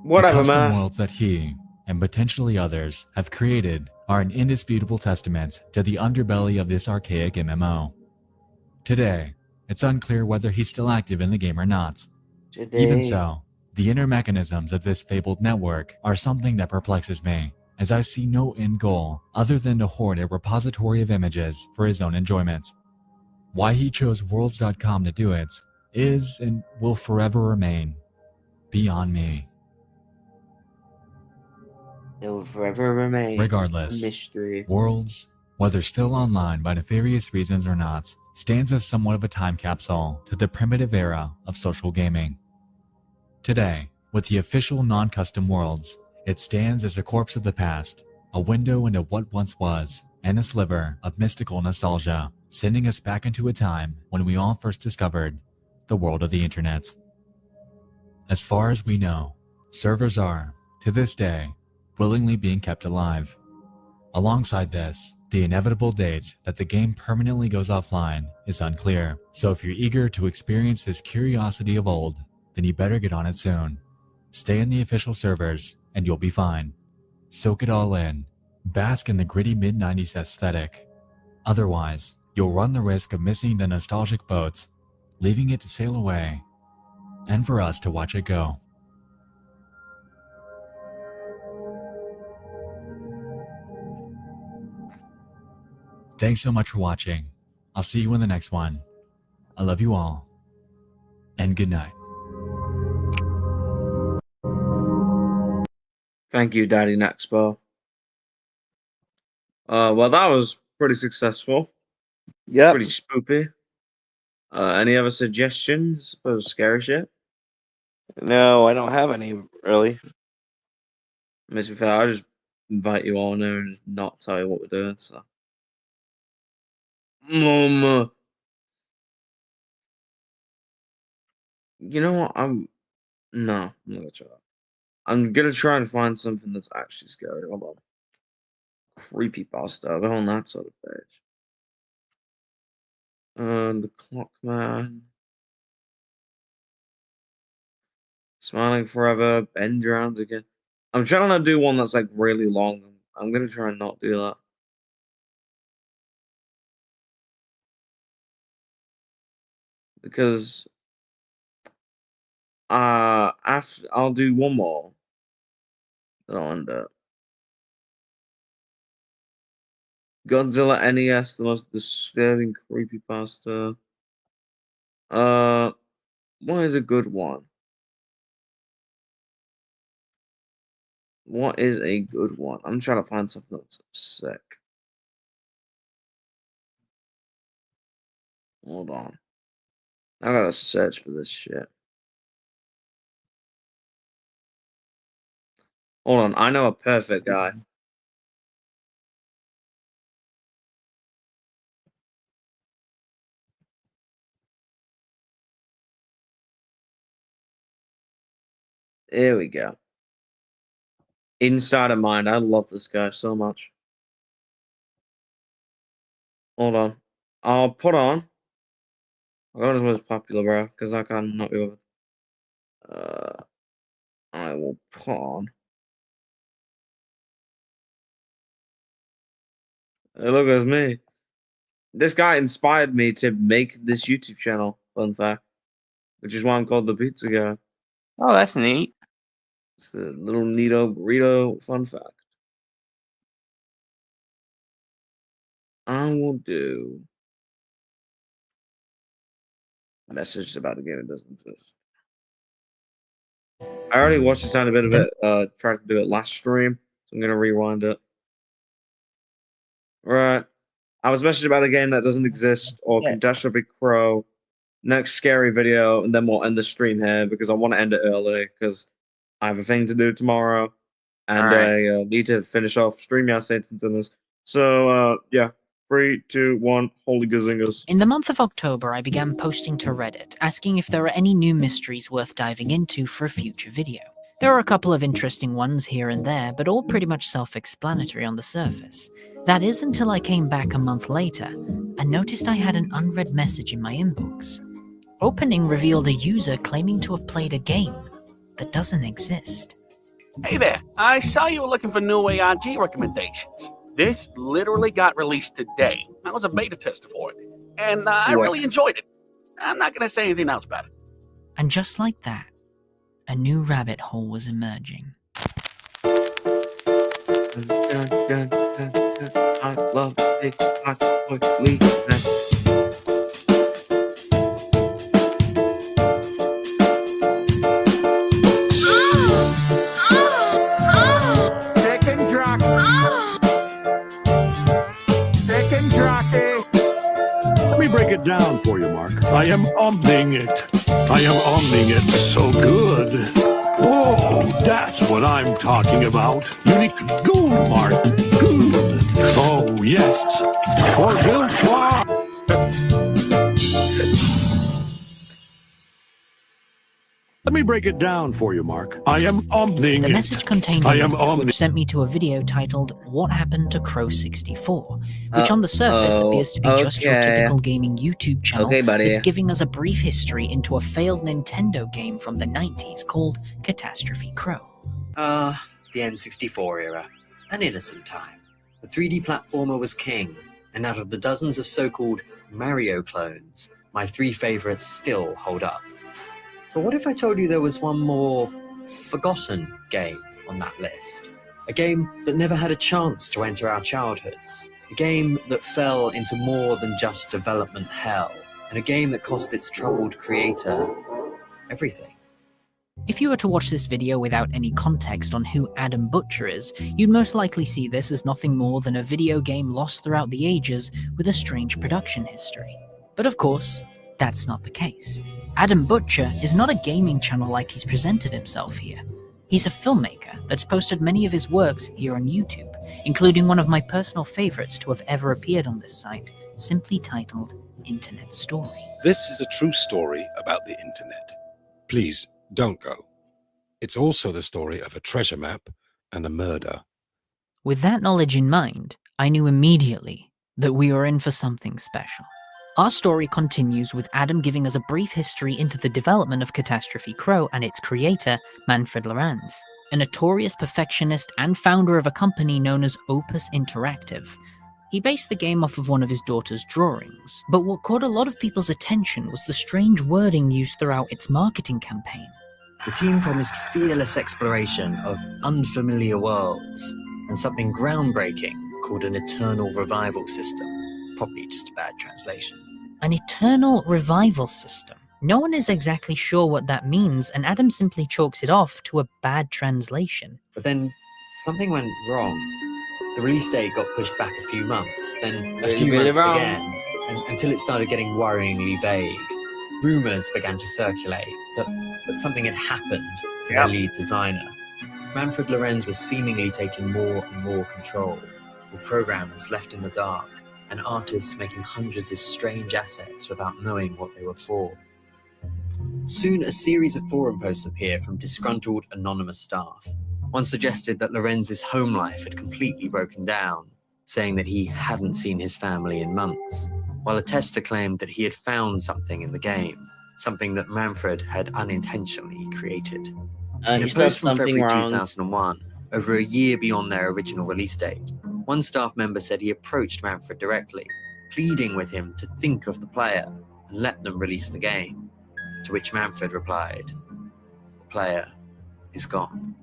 Whatever, The custom man. worlds that he, and potentially others, have created are an indisputable testament to the underbelly of this archaic MMO. Today, it's unclear whether he's still active in the game or not. Even so, the inner mechanisms of this fabled network are something that perplexes me, as I see no end goal other than to hoard a repository of images for his own enjoyment. Why he chose Worlds.com to do it is and will forever remain beyond me. It will forever remain a Regardless, mystery. Worlds whether still online by nefarious reasons or not, stands as somewhat of a time capsule to the primitive era of social gaming. Today, with the official non-custom worlds, it stands as a corpse of the past, a window into what once was, and a sliver of mystical nostalgia, sending us back into a time when we all first discovered the world of the internet. As far as we know, servers are, to this day, willingly being kept alive. Alongside this, the inevitable date that the game permanently goes offline is unclear, so if you're eager to experience this curiosity of old, then you better get on it soon. Stay in the official servers and you'll be fine. Soak it all in. Bask in the gritty mid-90s aesthetic. Otherwise, you'll run the risk of missing the nostalgic boat, leaving it to sail away, and for us to watch it go. Thanks so much for watching. I'll see you in the next one. I love you all, and good night. Thank you, Daddy Nexpo. Well, that was pretty successful. Yep. Pretty spoopy. Any other suggestions for scary shit? No, I don't have any really. I mean, to be fair, I'll just invite you on there and not tell you what we're doing, so. Mama. You know what? No, I'm not gonna try that. I'm gonna try and find something that's actually scary. Hold on. Creepypasta. Go on that sort of page. The Clockman. Smiling Forever. Ben drowns again. I'm trying to do one that's like really long. I'm gonna try and not do that. Because after I'll do one more. Then I'll end it. Godzilla NES, the most disturbing creepypasta. What is a good one? What is a good one? I'm trying to find something that's sick. Hold on. I gotta search for this shit. Hold on, I know a perfect guy. Here we go. Inside of Mind. I love this guy so much. Hold on. I'll put on. I'll go to the most popular, bro, because I can't not be with it. I will put on. Hey, look, it's me. This guy inspired me to make this YouTube channel, fun fact. Which is why I'm called The Pizza Guy. Oh, that's neat. It's a little neato burrito fun fact. I will do message about a game that doesn't exist. I already watched a tiny bit of it. Tried to do it last stream, so I'm gonna rewind it. Right. I was messaging about a game that doesn't exist or Yeah. catastrophic crow. Next scary video, and then we'll end the stream here because I want to end it early because I have a thing to do tomorrow, and Alright. I need to finish off StreamYard Satan's in this. So yeah, 3, 2, 1, holy gazingas. In the month of October, I began posting to Reddit, asking if there are any new mysteries worth diving into for a future video. There are a couple of interesting ones here and there, but all pretty much self-explanatory on the surface. That is until I came back a month later and noticed I had an unread message in my inbox. Opening revealed a user claiming to have played a game that doesn't exist. Hey there, I saw you were looking for new ARG recommendations. This literally got released today. I was a beta tester for it, and I really enjoyed it. I'm not going to say anything else about it. And just like that, a new rabbit hole was emerging. Dun, dun, dun, dun, dun. I love big hot boy league. Chicken truck. I am omning it. I am omning it so good. Oh, that's what I'm talking about. Unique good, Mark. Good. Oh, yes. For Bill Fly. Let me break it down for you, Mark. I am omning The it. message contained I a am link omni- which sent me to a video titled What Happened to Crow 64, which on the surface appears to be just your typical gaming YouTube channel. Okay, buddy. It's giving us a brief history into a failed Nintendo game from the 90s called Catastrophe Crow. The N64 era. An innocent time. The 3D platformer was king, and out of the dozens of so-called Mario clones, my 3 favorites still hold up. But what if I told you there was one more forgotten game on that list? A game that never had a chance to enter our childhoods. A game that fell into more than just development hell. And a game that cost its troubled creator everything. If you were to watch this video without any context on who Adam Butcher is, you'd most likely see this as nothing more than a video game lost throughout the ages with a strange production history. But of course, that's not the case. Adam Butcher is not a gaming channel like he's presented himself here. He's a filmmaker that's posted many of his works here on YouTube, including one of my personal favorites to have ever appeared on this site, simply titled Internet Story. This is a true story about the internet. Please, don't go. It's also the story of a treasure map and a murder. With that knowledge in mind, I knew immediately that we were in for something special. Our story continues with Adam giving us a brief history into the development of Catastrophe Crow and its creator, Manfred Lorenz, a notorious perfectionist and founder of a company known as Opus Interactive. He based the game off of one of his daughter's drawings, but what caught a lot of people's attention was the strange wording used throughout its marketing campaign. The team promised fearless exploration of unfamiliar worlds and something groundbreaking called an eternal revival system. Probably just a bad translation. An eternal revival system. No one is exactly sure what that means, and Adam simply chalks it off to a bad translation. But then something went wrong. The release date got pushed back a few months, then a few months again, until it started getting worryingly vague. Rumours began to circulate that something had happened to their lead designer. Manfred Lorenz was seemingly taking more and more control, with programmers left in the dark, and artists making hundreds of strange assets without knowing what they were for. Soon, a series of forum posts appeared from disgruntled anonymous staff. One suggested that Lorenz's home life had completely broken down, saying that he hadn't seen his family in months, while a tester claimed that he had found something in the game, something that Manfred had unintentionally created. In a post from February 2001, over a year beyond their original release date, one staff member said he approached Manfred directly, pleading with him to think of the player and let them release the game, to which Manfred replied, "The player is gone."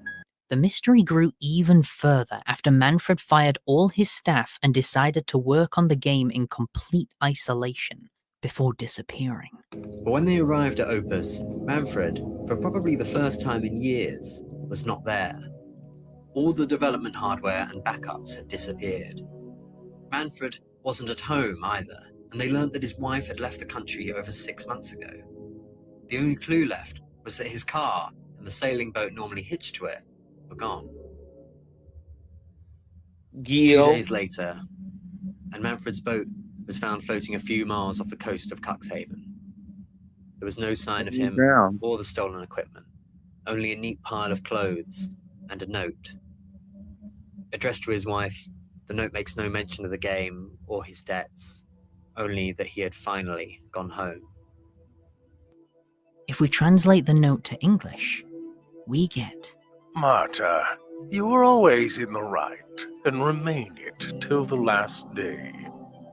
The mystery grew even further after Manfred fired all his staff and decided to work on the game in complete isolation before disappearing. But when they arrived at Opus, Manfred, for probably the first time in years, was not there. All the development hardware and backups had disappeared. Manfred wasn't at home either, and they learned that his wife had left the country over 6 months ago. The only clue left was that his car and the sailing boat normally hitched to it were gone. 2 days later, and Manfred's boat was found floating a few miles off the coast of Cuxhaven. There was no sign of him or the stolen equipment, only a neat pile of clothes and a note. Addressed to his wife, the note makes no mention of the game or his debts, only that he had finally gone home. If we translate the note to English, we get, "Marta, you were always in the right, and remain it till the last day.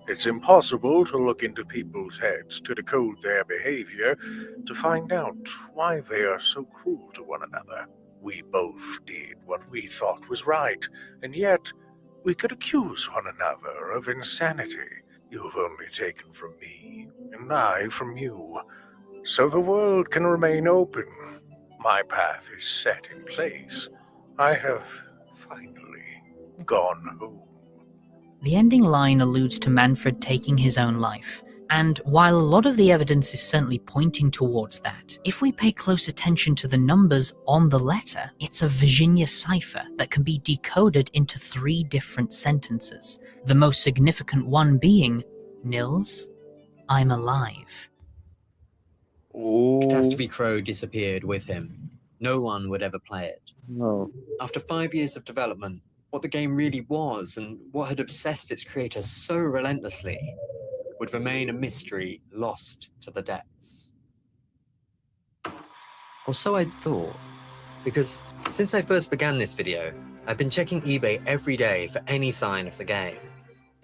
It's impossible to look into people's heads to decode their behavior, to find out why they are so cruel to one another. We both did what we thought was right, and yet we could accuse one another of insanity. You've only taken from me, and I from you, so the world can remain open. My path is set in place. I have finally gone home." The ending line alludes to Manfred taking his own life, And while a lot of the evidence is certainly pointing towards that, if we pay close attention to the numbers on the letter, it's a Virginia cipher that can be decoded into 3 different sentences. The most significant one being, Nils, I'm alive. Catastrophe Crow disappeared with him. No one would ever play it. No. After 5 years of development, what the game really was and what had obsessed its creator so relentlessly would remain a mystery lost to the depths. Or so I'd thought, because since I first began this video, I've been checking eBay every day for any sign of the game.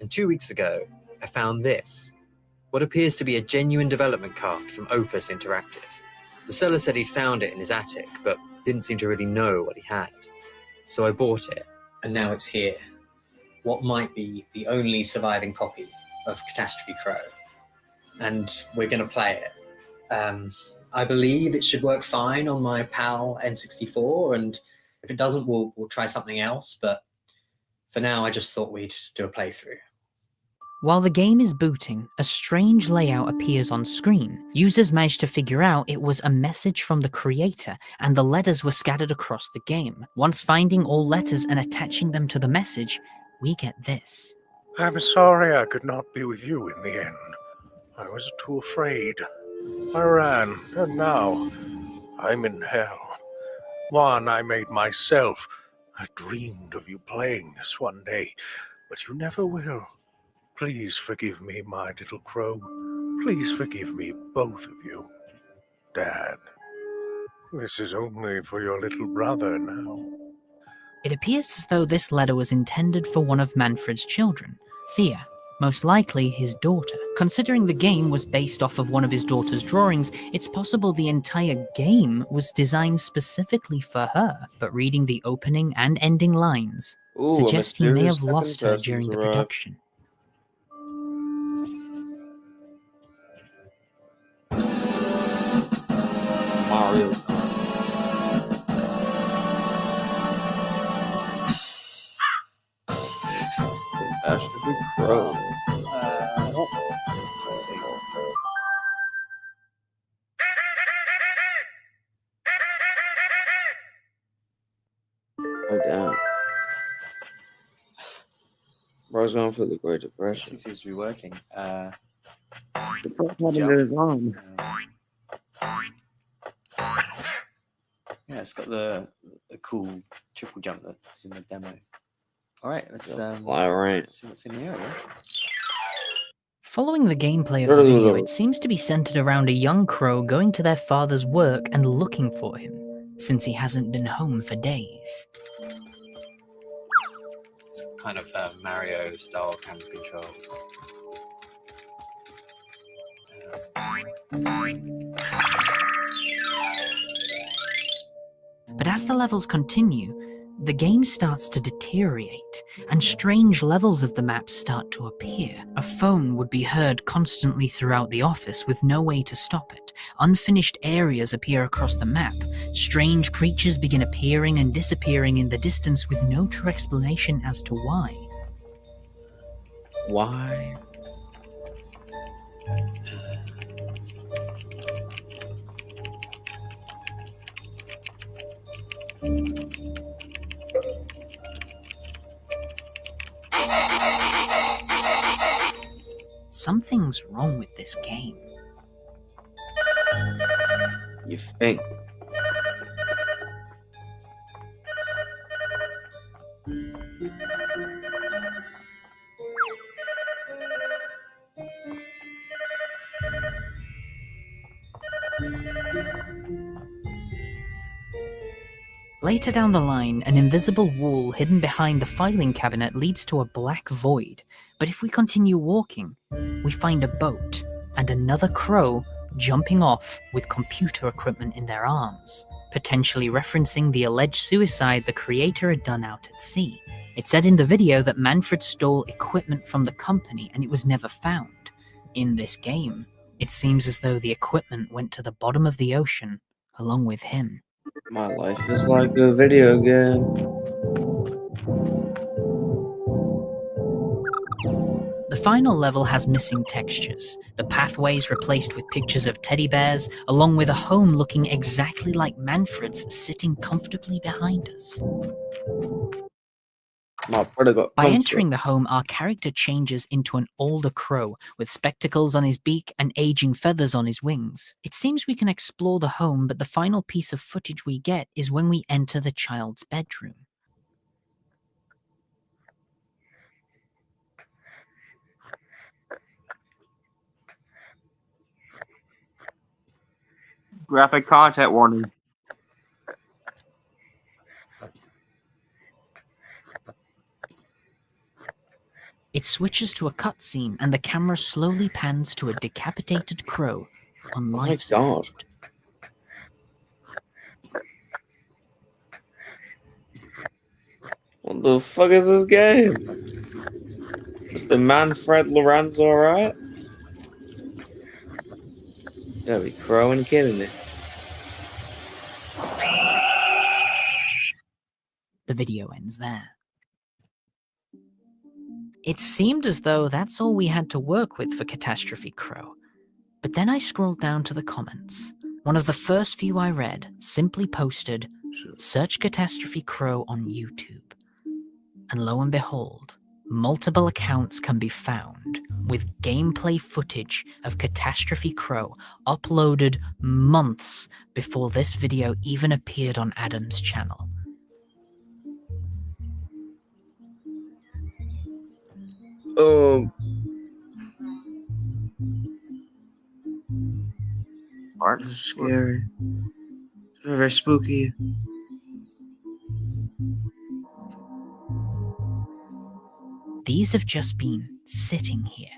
And 2 weeks ago, I found this, what appears to be a genuine development card from Opus Interactive. The seller said he'd found it in his attic, but didn't seem to really know what he had. So I bought it, and now it's here. What might be the only surviving copy of Catastrophe Crow. And we're going to play it. I believe it should work fine on my PAL N64, and if it doesn't, we'll try something else, but for now, I just thought we'd do a playthrough. While the game is booting, a strange layout appears on screen. Users managed to figure out it was a message from the creator, and the letters were scattered across the game. Once finding all letters and attaching them to the message, we get this. I'm sorry I could not be with you in the end. I was too afraid. I ran, and now I'm in hell. One I made myself. I dreamed of you playing this one day, but you never will. Please forgive me, my little crow. Please forgive me, both of you. Dad, this is only for your little brother now. It appears as though this letter was intended for one of Manfred's children, Thea, most likely his daughter. Considering the game was based off of one of his daughter's drawings, it's possible the entire game was designed specifically for her, but reading the opening and ending lines suggest he may have lost her during the production. Mario. Catastrophe Crow. Let's see. Oh, damn. Bro's going for the Great Depression. She seems to be working. The problem is on. Yeah, it's got the cool triple jump that's in the demo. All right, let's Fly around. see what's in here. Following the gameplay of the video, it seems to be centered around a young crow going to their father's work and looking for him, since he hasn't been home for days. It's kind of Mario-style camera controls. But as the levels continue, the game starts to deteriorate, and strange levels of the map start to appear. A phone would be heard constantly throughout the office with no way to stop it. Unfinished areas appear across the map. Strange creatures begin appearing and disappearing in the distance with no true explanation as to why. Why? Something's wrong with this game. You think? Later down the line, an invisible wall hidden behind the filing cabinet leads to a black void. But if we continue walking, we find a boat and another crow jumping off with computer equipment in their arms, potentially referencing the alleged suicide the creator had done out at sea. It said in the video that Manfred stole equipment from the company and it was never found. In this game, it seems as though the equipment went to the bottom of the ocean along with him. My life is like a video game. The final level has missing textures, the pathways replaced with pictures of teddy bears, along with a home looking exactly like Manfred's sitting comfortably behind us. My brother got By close. entering the home, our character changes into an older crow with spectacles on his beak and aging feathers on his wings. It seems we can explore the home, but the final piece of footage we get is when we enter the child's bedroom. Graphic content warning. It switches to a cutscene and the camera slowly pans to a decapitated crow on life support. What the fuck is this game? Mr. Manfred Lorenzo, alright? Gotta be crowing kidding me. The video ends there. It seemed as though that's all we had to work with for Catastrophe Crow. But then I scrolled down to the comments. One of the first few I read simply posted, "Search Catastrophe Crow on YouTube." And lo and behold, multiple accounts can be found with gameplay footage of Catastrophe Crow uploaded months before this video even appeared on Adam's channel. This is scary. It's very, very spooky. These have just been sitting here,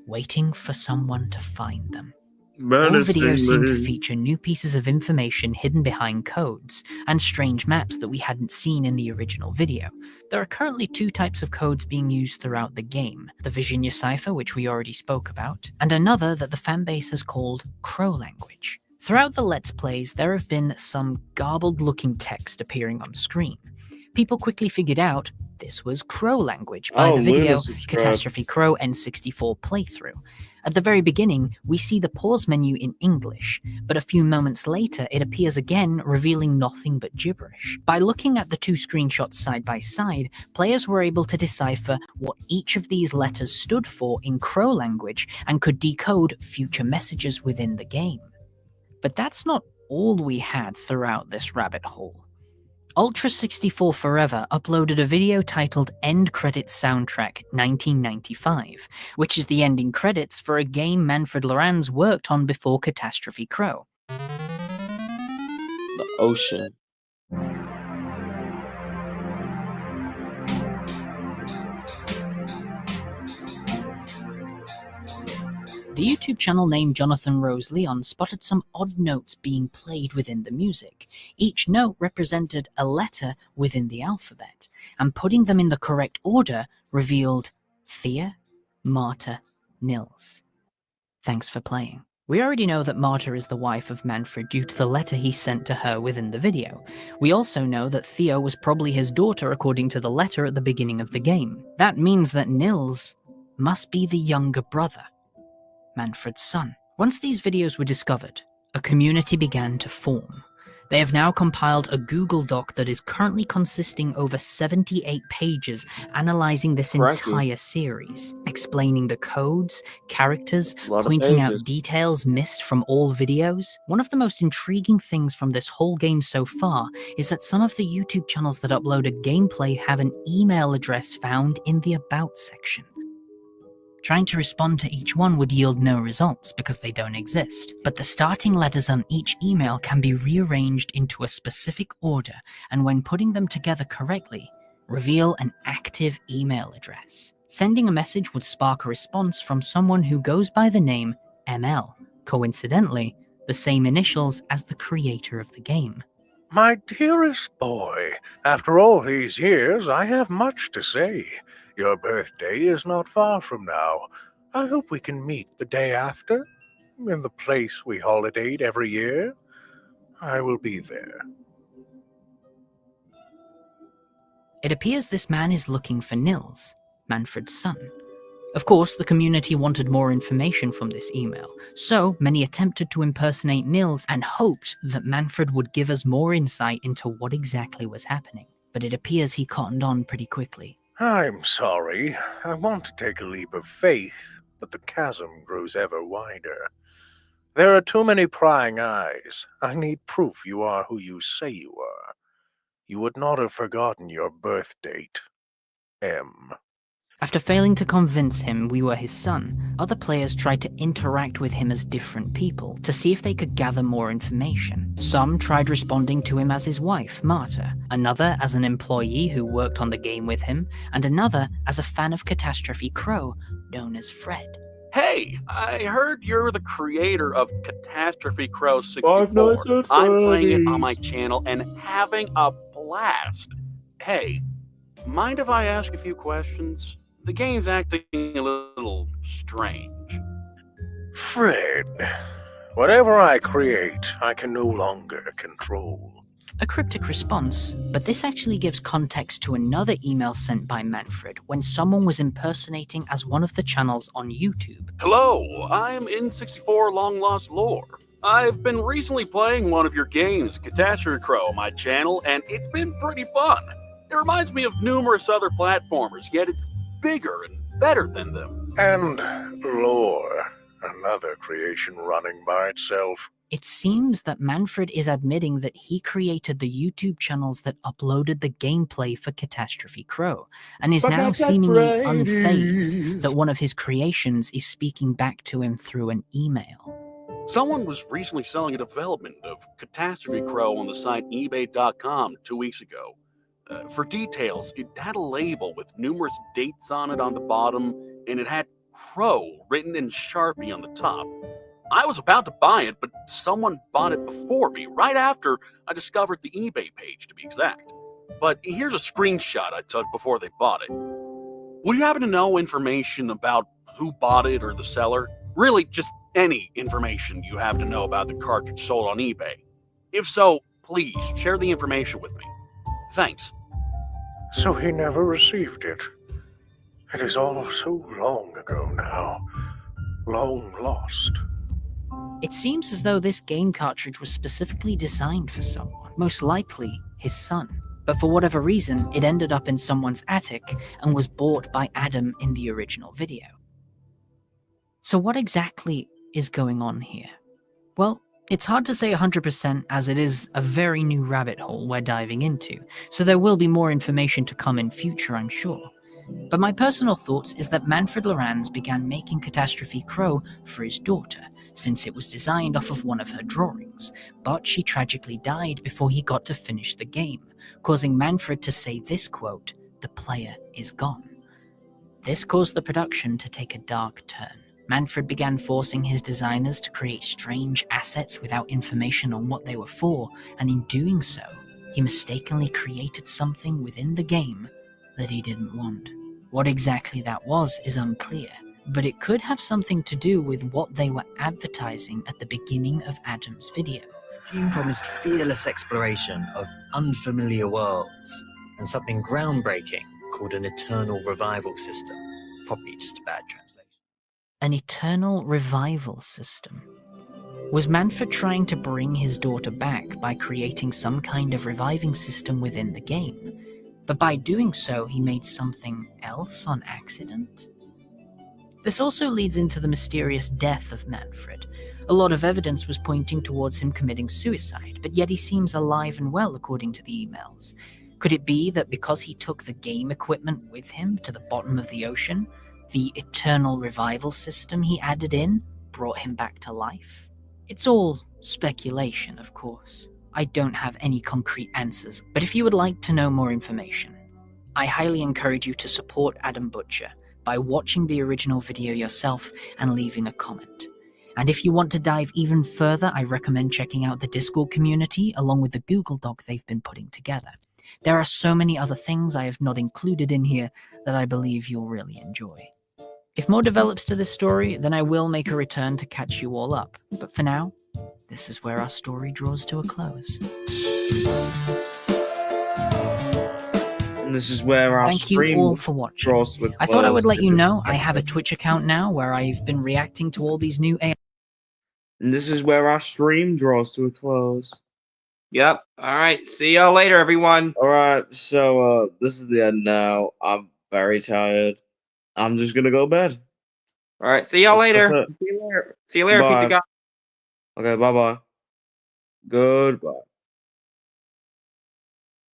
waiting for someone to find them. All videos seem to feature new pieces of information hidden behind codes, and strange maps that we hadn't seen in the original video. There are currently two types of codes being used throughout the game, the Virginia cipher, which we already spoke about, and another that the fanbase has called Crow language. Throughout the Let's Plays, there have been some garbled-looking text appearing on screen. People quickly figured out this was Crow language by the video Catastrophe Crow N64 playthrough. At the very beginning, we see the pause menu in English, but a few moments later it appears again, revealing nothing but gibberish. By looking at the two screenshots side by side, players were able to decipher what each of these letters stood for in Crow language and could decode future messages within the game. But that's not all we had throughout this rabbit hole. Ultra64 Forever uploaded a video titled End Credits Soundtrack 1995, which is the ending credits for a game Manfred Lorenz worked on before Catastrophe Crow. The ocean. The YouTube channel named Jonathan Rose Leon spotted some odd notes being played within the music. Each note represented a letter within the alphabet, and putting them in the correct order revealed Thea, Marta, Nils. Thanks for playing. We already know that Marta is the wife of Manfred due to the letter he sent to her within the video. We also know that Thea was probably his daughter according to the letter at the beginning of the game. That means that Nils must be the younger brother, Manfred's son. Once these videos were discovered, a community began to form. They have now compiled a Google Doc that is currently consisting over 78 pages analyzing this entire series, explaining the codes, characters, pointing out details missed from all videos. One of the most intriguing things from this whole game so far is that some of the YouTube channels that uploaded gameplay have an email address found in the About section. Trying to respond to each one would yield no results because they don't exist, but the starting letters on each email can be rearranged into a specific order, and when putting them together correctly, reveal an active email address. Sending a message would spark a response from someone who goes by the name ML, coincidentally, the same initials as the creator of the game. My dearest boy, after all these years, I have much to say. Your birthday is not far from now. I hope we can meet the day after, in the place we holidayed every year. I will be there. It appears this man is looking for Nils, Manfred's son. Of course, the community wanted more information from this email, so many attempted to impersonate Nils and hoped that Manfred would give us more insight into what exactly was happening. But it appears he cottoned on pretty quickly. I'm sorry. I want to take a leap of faith, but the chasm grows ever wider. There are too many prying eyes. I need proof you are who you say you are. You would not have forgotten your birth date. M. After failing to convince him we were his son, other players tried to interact with him as different people to see if they could gather more information. Some tried responding to him as his wife, Marta, another as an employee who worked on the game with him, and another as a fan of Catastrophe Crow, known as Fred. Hey, I heard you're the creator of Catastrophe Crow Five 64. Nights at I'm playing it on Freddy's. my channel and having a blast. Hey, mind if I ask a few questions? The game's acting a little strange. Fred, whatever I create, I can no longer control. A cryptic response, but this actually gives context to another email sent by Manfred when someone was impersonating as one of the channels on YouTube. Hello, I'm N64 Long Lost Lore. I've been recently playing one of your games, Catastrophe Crow, on my channel, and it's been pretty fun. It reminds me of numerous other platformers, yet it's bigger and better than them. And Lore, another creation running by itself. It seems that Manfred is admitting that he created the YouTube channels that uploaded the gameplay for Catastrophe Crow, and is now seemingly unfazed that one of his creations is speaking back to him through an email. Someone was recently selling a development of Catastrophe Crow on the site ebay.com 2 weeks ago. For details, it had a label with numerous dates on it on the bottom, and it had Crow written in Sharpie on the top. I was about to buy it, but someone bought it before me, right after I discovered the eBay page, to be exact. But here's a screenshot I took before they bought it. Would you happen to know information about who bought it or the seller? Really, just any information you happen to know about the cartridge sold on eBay. If so, please share the information with me. Thanks. So he never received it. It is all so long ago now. Long lost. It seems as though this game cartridge was specifically designed for someone, most likely his son. But for whatever reason, it ended up in someone's attic and was bought by Adam in the original video. So what exactly is going on here? Well, it's hard to say 100% as it is a very new rabbit hole we're diving into, so there will be more information to come in future, I'm sure. But my personal thoughts is that Manfred Lorenz began making Catastrophe Crow for his daughter, since it was designed off of one of her drawings, but she tragically died before he got to finish the game, causing Manfred to say this quote, "The player is gone." This caused the production to take a dark turn. Manfred began forcing his designers to create strange assets without information on what they were for, and in doing so, he mistakenly created something within the game that he didn't want. What exactly that was is unclear, but it could have something to do with what they were advertising at the beginning of Adam's video. The team promised fearless exploration of unfamiliar worlds and something groundbreaking called an eternal revival system. Probably just a bad translation. An eternal revival system. Was Manfred trying to bring his daughter back by creating some kind of reviving system within the game? But by doing so, he made something else on accident? This also leads into the mysterious death of Manfred. A lot of evidence was pointing towards him committing suicide, but yet he seems alive and well according to the emails. Could it be that because he took the game equipment with him to the bottom of the ocean, the eternal revival system he added in brought him back to life? It's all speculation, of course. I don't have any concrete answers, but if you would like to know more information, I highly encourage you to support Adam Butcher by watching the original video yourself and leaving a comment. And if you want to dive even further, I recommend checking out the Discord community along with the Google Doc they've been putting together. There are so many other things I have not included in here that I believe you'll really enjoy. If more develops to this story, then I will make a return to catch you all up. But for now, this is where our story draws to a close. this is where our Thank you stream all for watching. draws to a I thought I would close. let you know I have a Twitch account now where I've been reacting to all these new AI. And this is where our stream draws to a close. Yep. All right. See y'all later, everyone. All right, so this is the end now. I'm very tired. I'm just gonna go to bed. All right. See y'all That's later. it. See you later. See you later, Bye. Pizza Guy. Okay, bye bye. Goodbye.